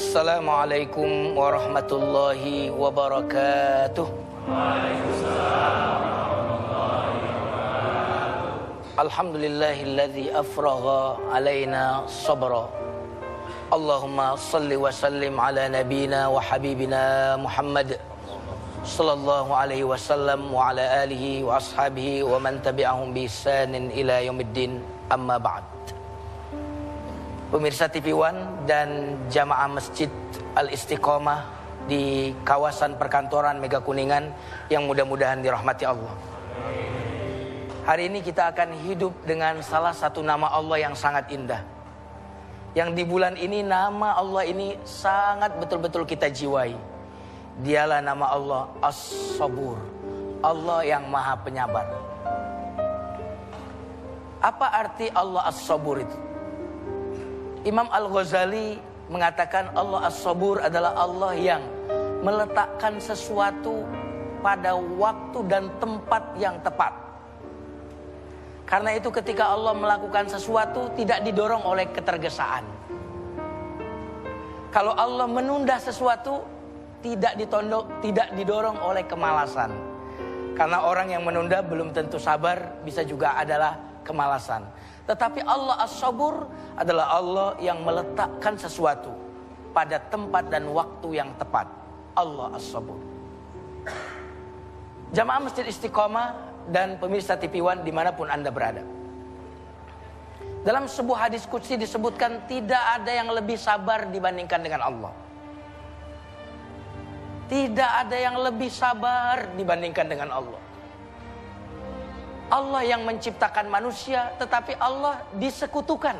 Assalamualaikum warahmatullahi wabarakatuh. Alhamdulillahilladzi afragha alaina sabra. Allahumma salli wa sallim ala nabina wa habibina Muhammad sallallahu alaihi wasallam wa ala alihi wa ashabihi wa man tabi'ahum bi ihsanin ila yaumiddin, amma ba'd. Pemirsa TV One dan jamaah Masjid Al-Istiqomah di kawasan perkantoran Mega Kuningan yang mudah-mudahan dirahmati Allah. Hari ini kita akan hidup dengan salah satu nama Allah yang sangat indah. Yang di bulan ini nama Allah ini sangat betul-betul kita jiwai. Dialah nama Allah As-Sabur, Allah yang Maha Penyabar. Apa arti Allah As-Sabur itu? Imam Al-Ghazali mengatakan Allah As-Sabur adalah Allah yang meletakkan sesuatu pada waktu dan tempat yang tepat. Karena itu ketika Allah melakukan sesuatu tidak didorong oleh ketergesaan. Kalau Allah menunda sesuatu tidak didorong oleh kemalasan. Karena orang yang menunda belum tentu sabar, bisa juga adalah kemalasan. Tetapi Allah As-Sabur adalah Allah yang meletakkan sesuatu pada tempat dan waktu yang tepat. Allah As-Sabur. Jamaah Masjid Istiqomah dan pemirsa TV One dimanapun Anda berada. Dalam sebuah hadis qudsi disebutkan tidak ada yang lebih sabar dibandingkan dengan Allah. Tidak ada yang lebih sabar dibandingkan dengan Allah. Allah yang menciptakan manusia, tetapi Allah disekutukan.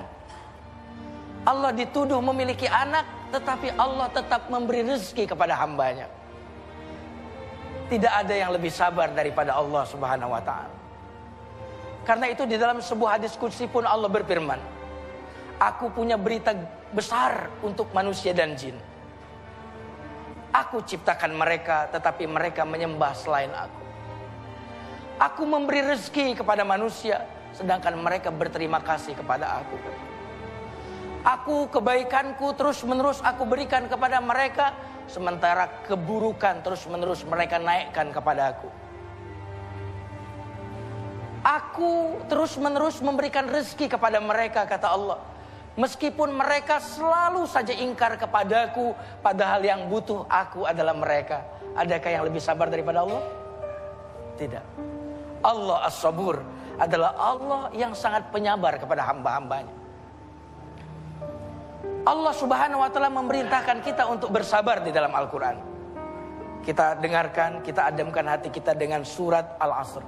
Allah dituduh memiliki anak, tetapi Allah tetap memberi rezeki kepada hambanya. Tidak ada yang lebih sabar daripada Allah Subhanahu wa ta'ala. Karena itu di dalam sebuah hadis qudsi pun Allah berfirman, aku punya berita besar untuk manusia dan jin. Aku ciptakan mereka, tetapi mereka menyembah selain aku. Aku memberi rezeki kepada manusia, sedangkan mereka berterima kasih kepada aku. Aku kebaikanku terus-menerus aku berikan kepada mereka, sementara keburukan terus-menerus mereka naikkan kepada aku. Aku terus-menerus memberikan rezeki kepada mereka, kata Allah. Meskipun mereka selalu saja ingkar kepadaku, padahal yang butuh aku adalah mereka. Adakah yang lebih sabar daripada Allah? Tidak. Allah As-Sabur adalah Allah yang sangat penyabar kepada hamba-hambanya. Allah Subhanahu wa ta'ala memerintahkan kita untuk bersabar di dalam Al-Quran. Kita dengarkan, kita adamkan hati kita dengan surat Al-Asr.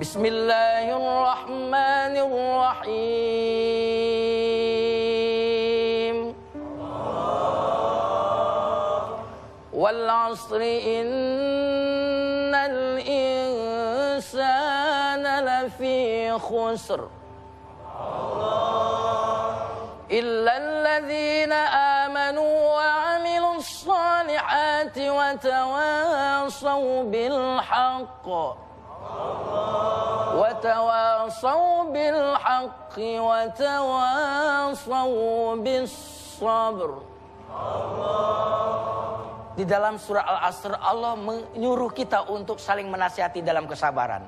Bismillahirrahmanirrahim. Wal 'asri innal insana lafi khusr illa alladhina amanu wa 'amilus salihati wa tawasaw bil haqq wa tawasaw bis sabr. Di dalam surah Al-Asr Allah menyuruh kita untuk saling menasihati dalam kesabaran.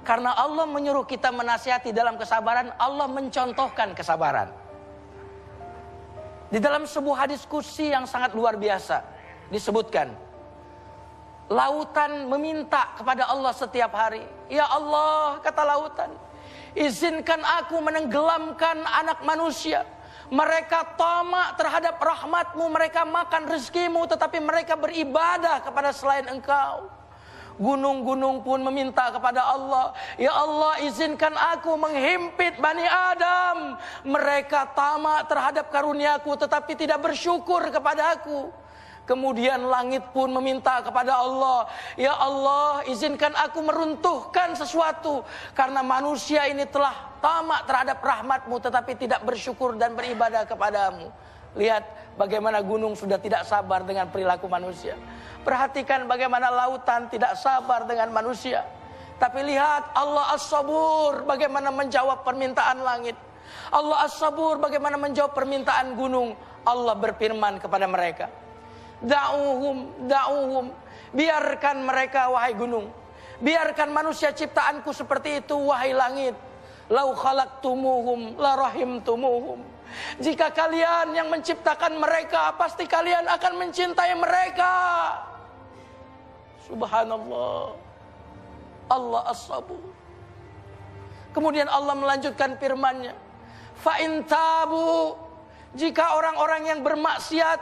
Karena Allah menyuruh kita menasihati dalam kesabaran, Allah mencontohkan kesabaran. Di dalam sebuah hadis qudsi yang sangat luar biasa disebutkan, lautan meminta kepada Allah setiap hari, ya Allah, kata lautan, izinkan aku menenggelamkan anak manusia. Mereka tamak terhadap rahmatmu, mereka makan rezekimu, tetapi mereka beribadah kepada selain engkau. Gunung-gunung pun meminta kepada Allah, ya Allah, izinkan aku menghimpit Bani Adam. Mereka tamak terhadap karuniaku, tetapi tidak bersyukur kepada aku. Kemudian langit pun meminta kepada Allah, ya Allah, izinkan aku meruntuhkan sesuatu, karena manusia ini telah tamak terhadap rahmatmu, tetapi tidak bersyukur dan beribadah kepadamu. Lihat bagaimana gunung sudah tidak sabar dengan perilaku manusia. Perhatikan bagaimana lautan tidak sabar dengan manusia. Tapi lihat Allah As-Sabur bagaimana menjawab permintaan langit. Allah As-Sabur bagaimana menjawab permintaan gunung. Allah berfirman kepada mereka, da'uhum, biarkan mereka wahai gunung, biarkan manusia ciptaanku seperti itu wahai langit. Lau khalaqtumuhum la rahimtumuhum. Jika kalian yang menciptakan mereka, pasti kalian akan mencintai mereka. Subhanallah. Allah as-sabur. Kemudian Allah melanjutkan firman-Nya, fa in tabu, jika orang-orang yang bermaksiat,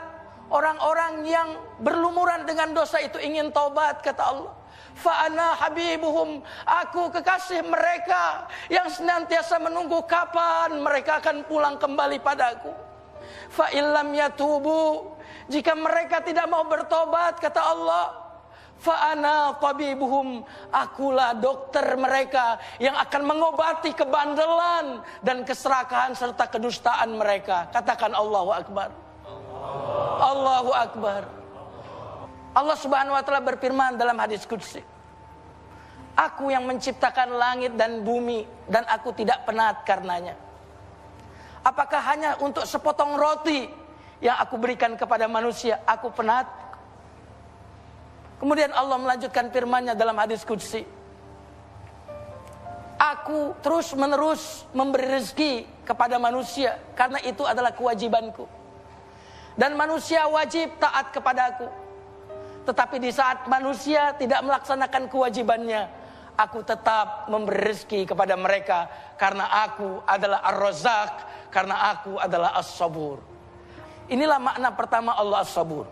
orang-orang yang berlumuran dengan dosa itu ingin taubat, kata Allah, fa ana habibuhum, aku kekasih mereka yang senantiasa menunggu kapan mereka akan pulang kembali padaku. Fa illam yatubu, jika mereka tidak mau bertobat, kata Allah, fa ana tabibuhum, akulah dokter mereka yang akan mengobati kebandelan dan keserakahan serta kedustaan mereka. Katakan Allahu Akbar. Allahu Akbar. Allah Subhanahu wa taala berfirman dalam hadis qudsi, aku yang menciptakan langit dan bumi dan aku tidak penat karenanya. Apakah hanya untuk sepotong roti yang aku berikan kepada manusia aku penat? Kemudian Allah melanjutkan firman-Nya dalam hadis qudsi, aku terus menerus memberi rezeki kepada manusia karena itu adalah kewajibanku. Dan manusia wajib taat kepadaku. Tetapi di saat manusia tidak melaksanakan kewajibannya, aku tetap memberi rezeki kepada mereka karena aku adalah Ar-Razzaq, karena aku adalah As-Sabur. Inilah makna pertama Allah As-Sabur.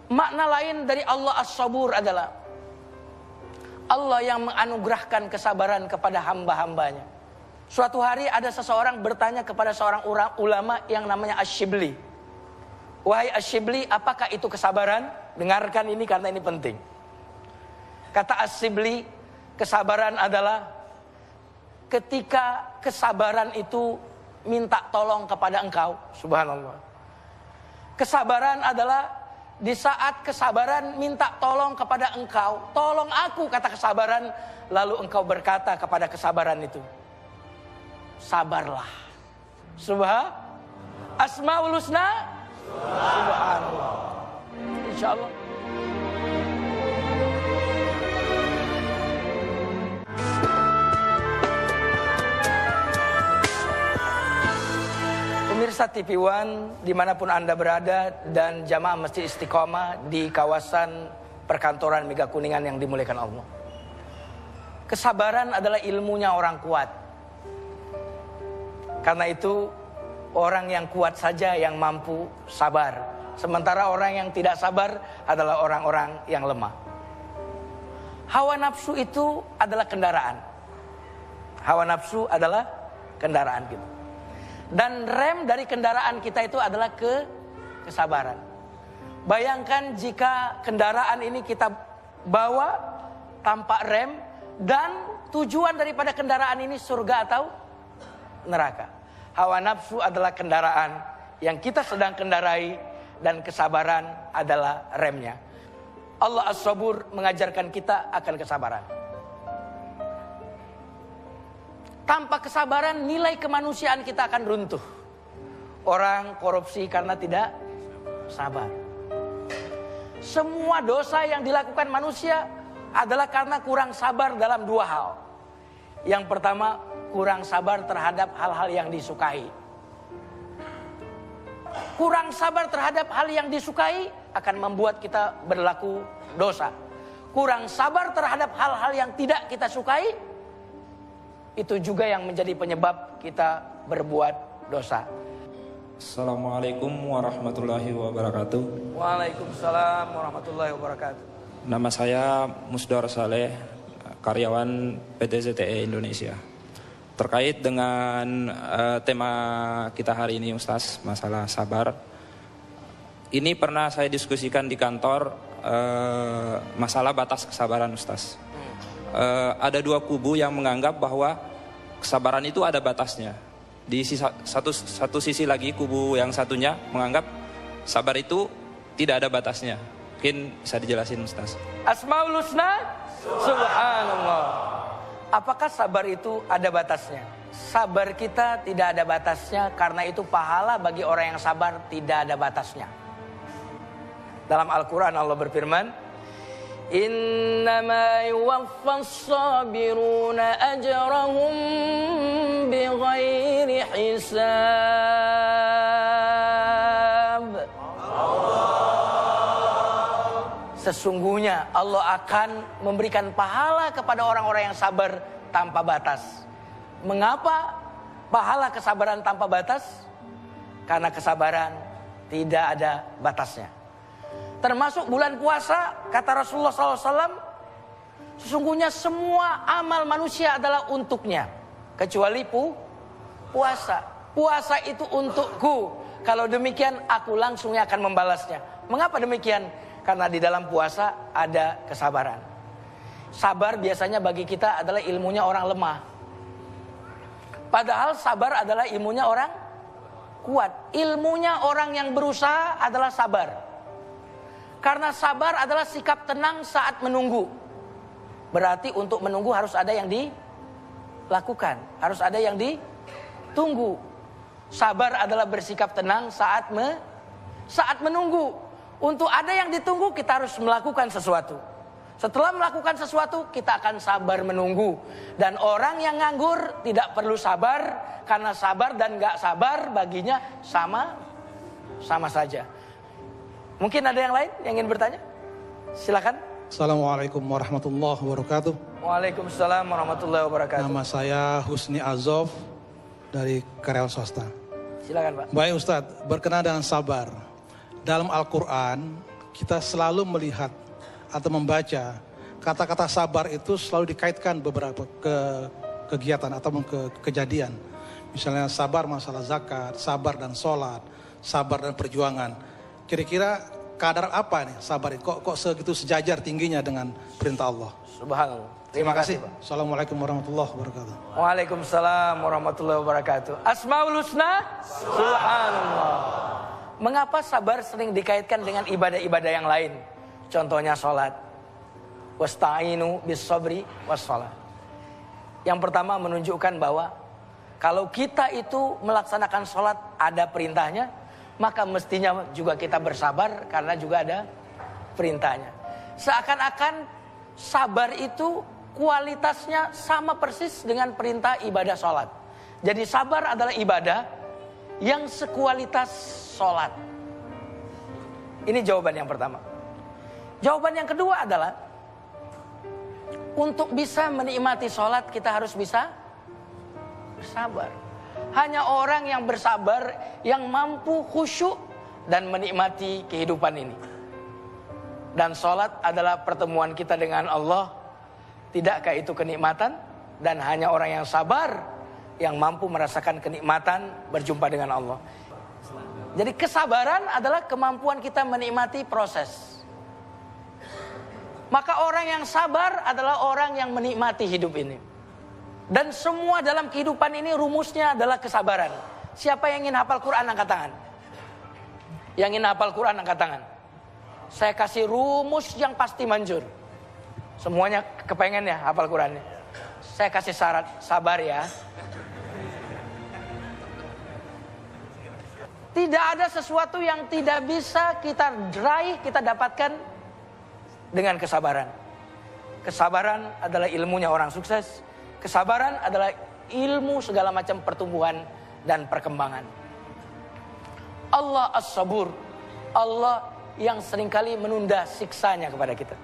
Makna lain dari Allah As-Sabur adalah Allah yang menganugerahkan kesabaran kepada hamba-hambanya. Suatu hari ada seseorang bertanya kepada seorang ulama yang namanya Asy-Syibli, wahai Asy-Syibli, apakah itu kesabaran? Dengarkan ini karena ini penting. Kata Asy-Syibli, kesabaran adalah ketika kesabaran itu minta tolong kepada engkau. Subhanallah. Kesabaran adalah di saat kesabaran minta tolong kepada engkau, tolong aku, kata kesabaran, lalu engkau berkata kepada kesabaran itu, sabarlah. Asmaul Husna. Subhanallah. Insyaallah. Pemirsa TV One dimanapun Anda berada dan jamaah Masjid Istiqomah di kawasan perkantoran Mega Kuningan yang dimuliakan Allah. Kesabaran adalah ilmunya orang kuat. Karena itu orang yang kuat saja yang mampu sabar. Sementara orang yang tidak sabar adalah orang-orang yang lemah. Hawa nafsu itu adalah kendaraan. Hawa nafsu adalah kendaraan kita. Dan rem dari kendaraan kita itu adalah kesabaran. Bayangkan jika kendaraan ini kita bawa tanpa rem dan tujuan daripada kendaraan ini surga atau neraka. Hawa nafsu adalah kendaraan yang kita sedang kendarai dan kesabaran adalah remnya. Allah As-Sabur mengajarkan kita akan kesabaran. Tanpa kesabaran nilai kemanusiaan kita akan runtuh. Orang korupsi karena tidak sabar. Semua dosa yang dilakukan manusia adalah karena kurang sabar dalam dua hal. Yang pertama, kurang sabar terhadap hal-hal yang disukai. Kurang sabar terhadap hal yang disukai akan membuat kita berlaku dosa. Kurang sabar terhadap hal-hal yang tidak kita sukai, itu juga yang menjadi penyebab kita berbuat dosa. Assalamualaikum warahmatullahi wabarakatuh. Waalaikumsalam warahmatullahi wabarakatuh. Nama saya Musdar Saleh, karyawan PT ZTE Indonesia. Terkait dengan tema kita hari ini, Ustaz, masalah sabar. Ini pernah saya diskusikan di kantor, masalah batas kesabaran, Ustaz. Ada dua kubu yang menganggap bahwa kesabaran itu ada batasnya. Di satu sisi lagi kubu yang satunya menganggap sabar itu tidak ada batasnya. Mungkin bisa dijelasin, Ustaz. Asmaul Husna. Subhanallah. Apakah sabar itu ada batasnya? sabar kita tidak ada batasnya, karena itu pahala bagi orang yang sabar tidak ada batasnya. Dalam Al-Quran Allah berfirman, Innama yuwaffas sabiruna ajrahum bighairi hisab. Sesungguhnya Allah akan memberikan pahala kepada orang-orang yang sabar tanpa batas. Mengapa pahala kesabaran tanpa batas? Karena kesabaran tidak ada batasnya. Termasuk bulan puasa, kata Rasulullah SAW, sesungguhnya semua amal manusia adalah untuknya, kecuali puasa. Puasa itu untukku. Kalau demikian aku langsung akan membalasnya. Mengapa demikian? Karena di dalam puasa ada kesabaran. Sabar biasanya bagi kita adalah ilmunya orang lemah. Padahal sabar adalah ilmunya orang kuat. Ilmunya orang yang berusaha adalah sabar. Karena sabar adalah sikap tenang saat menunggu. Berarti untuk menunggu harus ada yang dilakukan, harus ada yang ditunggu. Sabar adalah bersikap tenang saat menunggu. Untuk ada yang ditunggu kita harus melakukan sesuatu. Setelah melakukan sesuatu kita akan sabar menunggu. Dan orang yang nganggur tidak perlu sabar, karena sabar dan gak sabar baginya sama saja. Mungkin ada yang lain yang ingin bertanya? Silakan. Assalamualaikum warahmatullahi wabarakatuh. Waalaikumsalam warahmatullahi wabarakatuh. Nama saya Husni Azov dari karyawan swasta. Silakan Pak. Baik Ustadz, berkenaan dengan sabar. Dalam Al-Quran kita selalu melihat atau membaca kata-kata sabar itu selalu dikaitkan beberapa kegiatan atau kejadian. Misalnya sabar masalah zakat, sabar dan sholat, sabar dan perjuangan. Kira-kira kadar apa nih sabar ini? Kok segitu sejajar tingginya dengan perintah Allah? Subhanallah. Terima kasih. Assalamualaikum warahmatullahi wabarakatuh. Waalaikumsalam warahmatullahi wabarakatuh. Asmaul Husna. Subhanallah. Mengapa sabar sering dikaitkan dengan ibadah-ibadah yang lain? Contohnya sholat. Wasta'inu bis sabri was sholat. Yang pertama menunjukkan bahwa kalau kita itu melaksanakan sholat ada perintahnya, maka mestinya juga kita bersabar karena juga ada perintahnya. Seakan-akan sabar itu kualitasnya sama persis dengan perintah ibadah sholat. Jadi sabar adalah ibadah yang sekualitas sholat. Ini jawaban yang pertama. Jawaban yang kedua adalah untuk bisa menikmati sholat kita harus bisa bersabar. Hanya orang yang bersabar yang mampu khusyuk dan menikmati kehidupan ini. Dan sholat adalah pertemuan kita dengan Allah. Tidakkah itu kenikmatan? Dan hanya orang yang sabar yang mampu merasakan kenikmatan berjumpa dengan Allah. Jadi kesabaran adalah kemampuan kita menikmati proses. Maka orang yang sabar adalah orang yang menikmati hidup ini. Dan semua dalam kehidupan ini rumusnya adalah kesabaran. Siapa yang ingin hafal Quran angkat tangan? Yang ingin hafal Quran angkat tangan. Saya kasih rumus yang pasti manjur. Semuanya kepengen ya hafal Qurannya. Saya kasih syarat, sabar ya. Tidak ada sesuatu yang tidak bisa kita raih, kita dapatkan dengan kesabaran. Kesabaran adalah ilmunya orang sukses. Kesabaran adalah ilmu segala macam pertumbuhan dan perkembangan. Allah As-Sabur, Allah yang seringkali menunda siksanya kepada kita.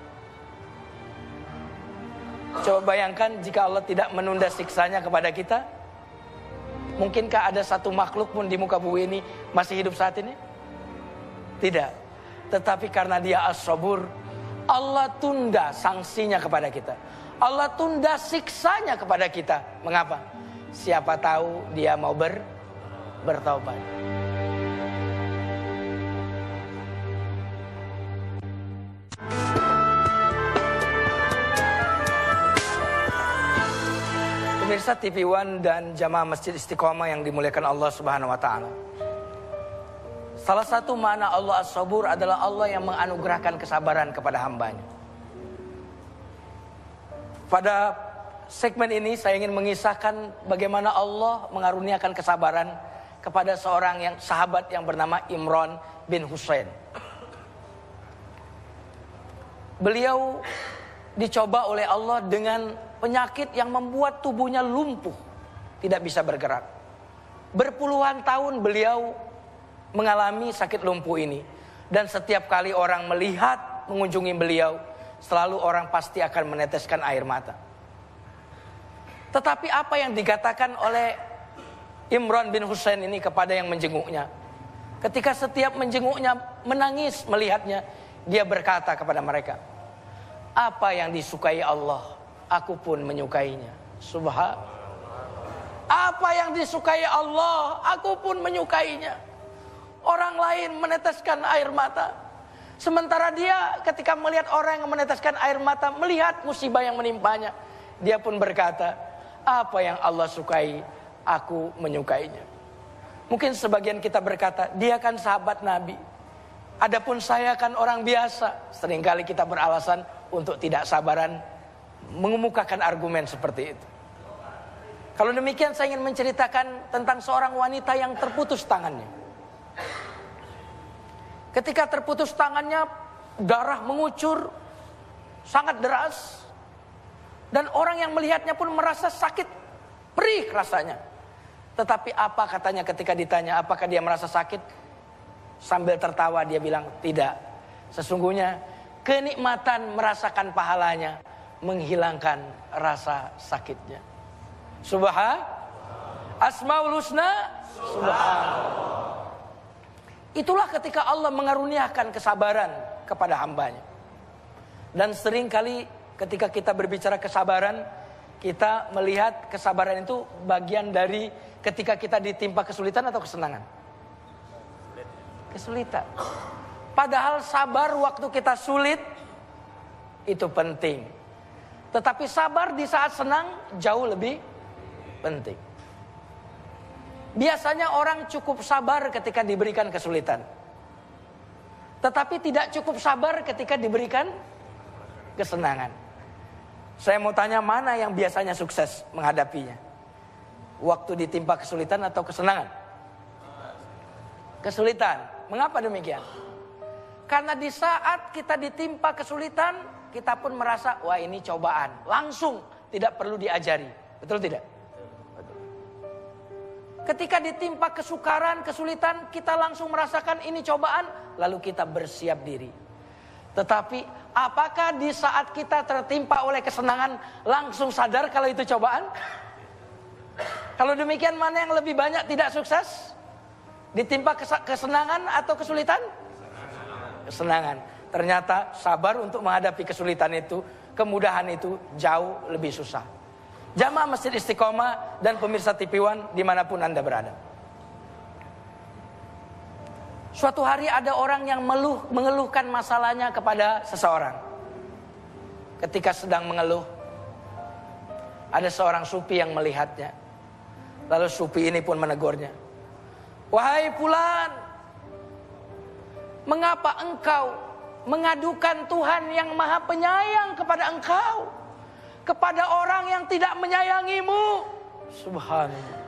Coba bayangkan jika Allah tidak menunda siksanya kepada kita, mungkinkah ada satu makhluk pun di muka bumi ini masih hidup saat ini? Tidak. Tetapi karena Dia As-Sabur, Allah tunda sanksinya kepada kita. Allah tunda siksanya kepada kita. Mengapa? Siapa tahu dia mau bertaubat. Pemirsa TV One dan jamaah Masjid Istiqomah yang dimuliakan Allah Subhanahu wa taala. Salah satu makna Allah As-Sabur adalah Allah yang menganugerahkan kesabaran kepada hambanya. Pada segmen ini saya ingin mengisahkan bagaimana Allah mengaruniakan kesabaran kepada seorang sahabat yang bernama Imran bin Husain. Beliau dicoba oleh Allah dengan penyakit yang membuat tubuhnya lumpuh, tidak bisa bergerak. Berpuluhan tahun beliau mengalami sakit lumpuh ini. Dan setiap kali orang melihat, mengunjungi beliau, selalu orang pasti akan meneteskan air mata. Tetapi apa yang dikatakan oleh Imran bin Husain ini kepada yang menjenguknya? Ketika setiap menjenguknya menangis melihatnya, dia berkata kepada mereka, apa yang disukai Allah, aku pun menyukainya. Subhanallah. Apa yang disukai Allah, aku pun menyukainya. Orang lain meneteskan air mata, sementara dia ketika melihat orang yang meneteskan air mata, melihat musibah yang menimpanya, dia pun berkata, apa yang Allah sukai, aku menyukainya. Mungkin sebagian kita berkata, dia kan sahabat Nabi, adapun saya kan orang biasa. Seringkali kita beralasan untuk tidak sabaran mengemukakan argumen seperti itu. Kalau demikian saya ingin menceritakan tentang seorang wanita yang terputus tangannya. Ketika terputus tangannya, darah mengucur sangat deras, dan orang yang melihatnya pun merasa sakit, perih rasanya. Tetapi apa katanya ketika ditanya apakah dia merasa sakit? Sambil tertawa dia bilang, tidak. Sesungguhnya kenikmatan merasakan pahalanya menghilangkan rasa sakitnya. Asmaul Husna. Subhanallah. Itulah ketika Allah mengaruniakan kesabaran kepada hambanya. Dan seringkali ketika kita berbicara kesabaran, kita melihat kesabaran itu bagian dari ketika kita ditimpa kesulitan atau kesenangan. Kesulitan. Padahal sabar waktu kita sulit itu penting. Tetapi sabar di saat senang jauh lebih penting. Biasanya orang cukup sabar ketika diberikan kesulitan, tetapi tidak cukup sabar ketika diberikan kesenangan. Saya mau tanya, mana yang biasanya sukses menghadapinya? Waktu ditimpa kesulitan atau kesenangan? Kesulitan. Mengapa demikian? Karena di saat kita ditimpa kesulitan, kita pun merasa, wah ini cobaan. Langsung, tidak perlu diajari. Betul tidak? Ketika ditimpa kesukaran, kesulitan, kita langsung merasakan ini cobaan, lalu kita bersiap diri. Tetapi apakah di saat kita tertimpa oleh kesenangan langsung sadar kalau itu cobaan? Kalau demikian, mana yang lebih banyak tidak sukses? Ditimpa kesenangan atau kesulitan? Kesenangan. Ternyata sabar untuk menghadapi kesulitan itu, kemudahan itu jauh lebih susah. Jamaah Masjid Istiqomah dan pemirsa TV One dimanapun Anda berada. Suatu hari ada orang yang mengeluhkan masalahnya kepada seseorang. Ketika sedang mengeluh, ada seorang sufi yang melihatnya. Lalu sufi ini pun menegurnya. Wahai fulan, mengapa engkau mengadukan Tuhan yang Maha Penyayang kepada engkau, kepada orang yang tidak menyayangimu? Subhanallah.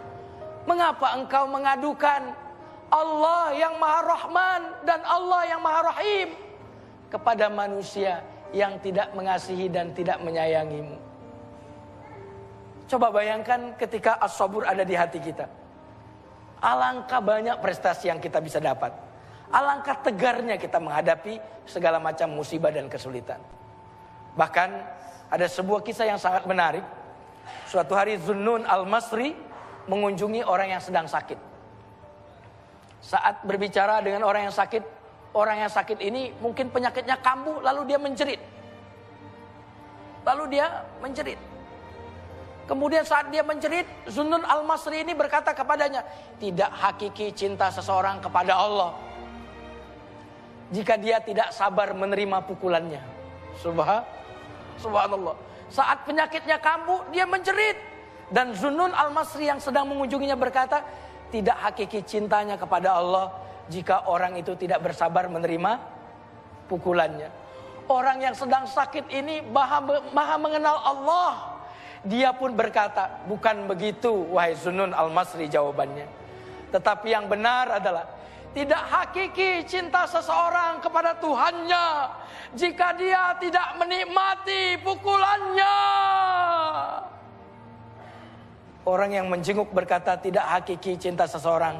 Mengapa engkau mengadukan Allah yang Maha Rahman dan Allah yang Maha Rahim kepada manusia yang tidak mengasihi dan tidak menyayangimu? Coba bayangkan ketika as-sabur ada di hati kita. Alangkah banyak prestasi yang kita bisa dapat. Alangkah tegarnya kita menghadapi segala macam musibah dan kesulitan. Bahkan ada sebuah kisah yang sangat menarik. Suatu hari Zunnun al-Masri mengunjungi orang yang sedang sakit. Saat berbicara dengan orang yang sakit ini mungkin penyakitnya kambuh, lalu dia menjerit. Kemudian saat dia menjerit, Zunnun al-Masri ini berkata kepadanya, tidak hakiki cinta seseorang kepada Allah jika dia tidak sabar menerima pukulannya. Subhanallah. Saat penyakitnya kambuh, dia menjerit. Dan Zunnun al-Masri yang sedang mengunjunginya berkata, tidak hakiki cintanya kepada Allah jika orang itu tidak bersabar menerima pukulannya. Orang yang sedang sakit ini maha mengenal Allah. Dia pun berkata, bukan begitu wahai Zunnun al-Masri jawabannya. Tetapi yang benar adalah tidak hakiki cinta seseorang kepada Tuhannya jika dia tidak menikmati pukulannya. Orang yang menjenguk berkata tidak hakiki cinta seseorang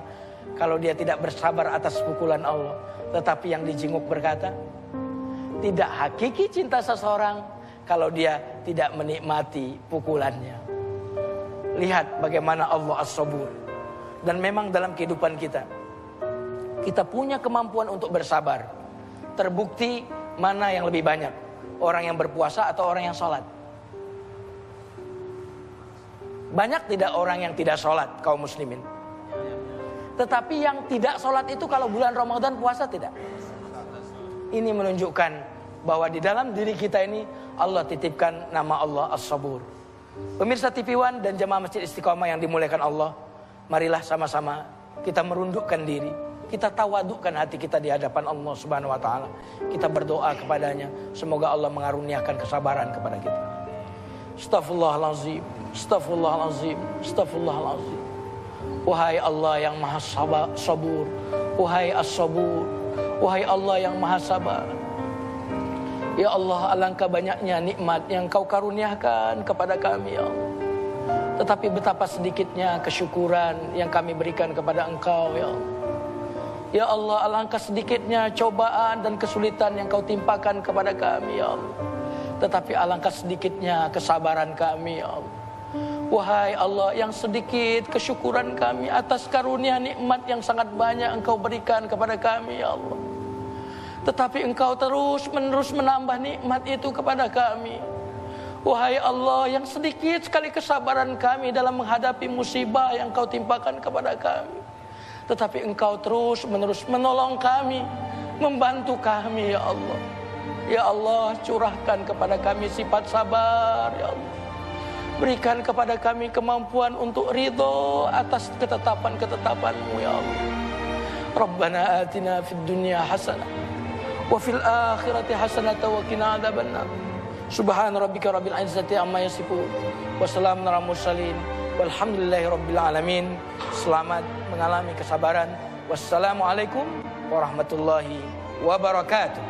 kalau dia tidak bersabar atas pukulan Allah. Tetapi yang dijenguk berkata tidak hakiki cinta seseorang kalau dia tidak menikmati pukulannya. Lihat bagaimana Allah as-sabur. Dan memang dalam kehidupan kita punya kemampuan untuk bersabar. Terbukti mana yang lebih banyak, orang yang berpuasa atau orang yang sholat. Banyak tidak orang yang tidak sholat, kaum muslimin. Tetapi yang tidak sholat itu kalau bulan Ramadan puasa tidak. Ini menunjukkan bahwa di dalam diri kita ini Allah titipkan nama Allah As-Sabur. Pemirsa TV One dan jemaah Masjid Istiqomah yang dimuliakan Allah, marilah sama-sama kita merundukkan diri, kita tawadukkan hati kita di hadapan Allah Subhanahu wa taala. Kita berdoa kepadanya, semoga Allah mengaruniakan kesabaran kepada kita. Astaghfirullahalazim, astaghfirullahalazim, astaghfirullahalazim. Wahai Allah yang Maha Sabur, wahai As-Sabur, wahai Allah yang Maha Sabar. Ya Allah, alangkah banyaknya nikmat yang Kau karuniakan kepada kami, ya Allah. Tetapi betapa sedikitnya kesyukuran yang kami berikan kepada Engkau, ya Allah. Ya Allah, alangkah sedikitnya cobaan dan kesulitan yang Kau timpakan kepada kami, ya Allah. Tetapi alangkah sedikitnya kesabaran kami, ya Allah. Wahai Allah, yang sedikit kesyukuran kami atas karunia nikmat yang sangat banyak Engkau berikan kepada kami, ya Allah. Tetapi Engkau terus-menerus menambah nikmat itu kepada kami. Wahai Allah, yang sedikit sekali kesabaran kami dalam menghadapi musibah yang Kau timpakan kepada kami. Tetapi Engkau terus-menerus menolong kami, membantu kami, ya Allah. Ya Allah, curahkan kepada kami sifat sabar, ya Allah. Berikan kepada kami kemampuan untuk ridho atas ketetapan-ketetapan-Mu, ya Allah. Rabbana atina fid dunya hasanah wa fil akhirati hasanah wa qina adzabannar. Subhana rabbika rabbil izzati amma yasifun wa salamun alal mursalin walhamdulillahi rabbil alamin. Selamat mengalami kesabaran. Wassalamualaikum warahmatullahi wabarakatuh.